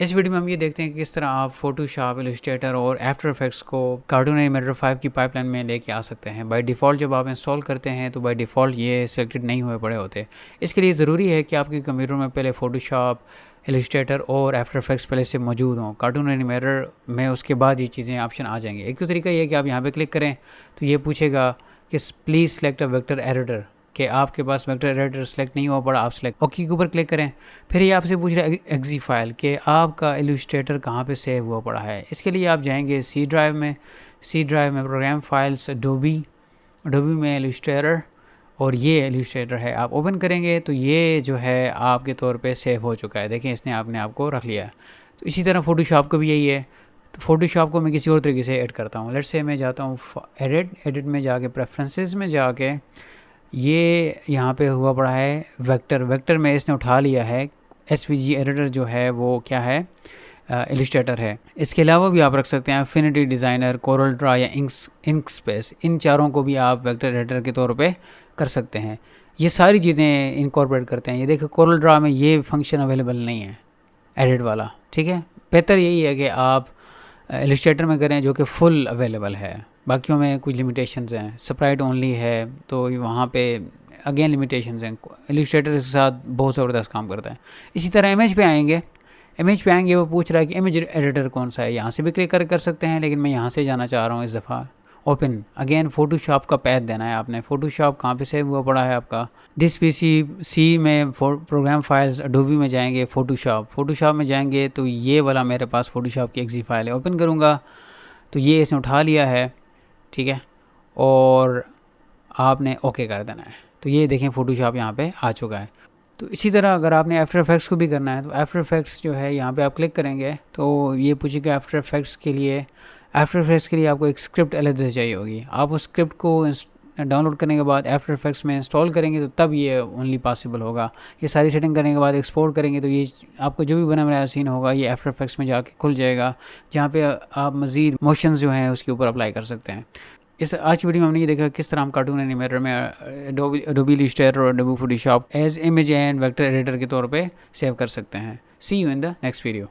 इस वीडियो में हम ये देखते हैं कि किस तरह आप फोटोशॉप, इलस्ट्रेटर और आफ्टर इफेक्ट्स को कार्टून एनिमेटर 5 की पाइपलाइन में लेके आ सकते हैं। बाय डिफ़ॉल्ट जब आप इंस्टॉल करते हैं तो बाय डिफ़ॉल्ट ये सिलेक्टेड नहीं हुए पड़े होते। इसके लिए ज़रूरी है कि आपके कंप्यूटर में पहले फोटोशॉप, इलस्ट्रेटर और आफ्टर इफेक्ट्स पहले से मौजूद हों कार्टून एनिमेटर में। उसके बाद ये चीज़ें ऑप्शन आ जाएंगे। एक तो तरीका ये है कि आप यहाँ पे क्लिक करें तो ये पूछेगा कि please select a vector editor, कि आपके पास वेक्टर एडिटर सेलेक्ट नहीं हुआ पड़ा, आप सेलेक्ट ओके के ऊपर क्लिक करें। फिर ये आपसे पूछ रहा है एक्जी फाइल कि आपका इलस्ट्रेटर कहाँ पे सेव हुआ पड़ा है। इसके लिए आप जाएंगे सी ड्राइव में प्रोग्राम फाइल्स, डोबी में इलस्ट्रेटर, और ये इलस्ट्रेटर है। आप ओपन करेंगे तो ये जो है आपके तौर पे सेव हो चुका है। देखें इसने आपने आपको रख लिया। तो इसी तरह फ़ोटोशॉप को भी यही है। तो फ़ोटोशॉप को मैं किसी और तरीके से ऐड करता हूँ। लेट्स से मैं जाता हूँ एडिट में जाके प्रेफरेंसेस में जाके ये यहाँ पे हुआ पड़ा है वेक्टर में इसने उठा लिया है। एसवीजी एडिटर जो है वो क्या है, इलस्ट्रेटर है। इसके अलावा भी आप रख सकते हैं अफिनिटी डिज़ाइनर, कोरल ड्रा या इंक स्पेस। इन चारों को भी आप वेक्टर एडिटर के तौर पे कर सकते हैं। ये सारी चीज़ें इनकॉर्पोरेट करते हैं। ये देखो कोरल ड्रा में ये फंक्शन अवेलेबल नहीं है एडिट वाला, ठीक है। बेहतर यही है कि आप इलस्ट्रेटर में करें जो कि फुल अवेलेबल है। बाकियों में कुछ लिमिटेशंस हैं, स्प्राइट ओनली है तो वहाँ पे अगेन लिमिटेशंस हैं। इलस्ट्रेटर के साथ बहुत ज़बरदस्त काम करता है। इसी तरह इमेज पे आएंगे वो पूछ रहा है कि इमेज एडिटर कौन सा है। यहाँ से भी क्लिक कर सकते हैं, लेकिन मैं यहाँ से जाना चाह रहा हूँ इस दफ़ा। ओपन अगेन फ़ोटोशॉप का पैथ देना है आपने। फ़ोटोशॉप कहाँ पे सेव हुआ पड़ा है आपका, दिस पीसी सी में प्रोग्राम फाइल्स, अडोबी में जाएंगे, फ़ोटोशॉप में जाएंगे तो ये वाला मेरे पास फ़ोटोशॉप की एक्जी फाइल है। ओपन करूँगा तो ये इसने उठा लिया है, ठीक है, और आपने ओके कर देना है। तो ये देखें फ़ोटोशॉप यहाँ पे आ चुका है। तो इसी तरह अगर आपने आफ्टर इफेक्ट्स को भी करना है तो आफ्टर इफेक्ट्स जो है यहाँ पे आप क्लिक करेंगे तो ये पूछेगा आफ्टर इफेक्ट्स के लिए आपको एक स्क्रिप्ट अलग से चाहिए होगी। आप उस स्क्रिप्ट को डाउनलोड करने के बाद आफ्टर इफेक्ट्स में इंस्टॉल करेंगे तो तब ये ओनली पॉसिबल होगा। ये सारी सेटिंग करने के बाद एक्सपोर्ट करेंगे तो ये आपको जो भी बना बनाया सीन होगा ये आफ्टर इफेक्ट्स में जाके खुल जाएगा, जहाँ पे आप मज़ीद मोशंस जो हैं उसके ऊपर अप्लाई कर सकते हैं। इस आज की वीडियो में हमने ये देखा किस तरह हम कार्टून एनिमेटर में एडोबी इलस्ट्रेटर और Adobe Photoshop as image and vector editor के तौर पे सेव कर सकते हैं। See you in the next video.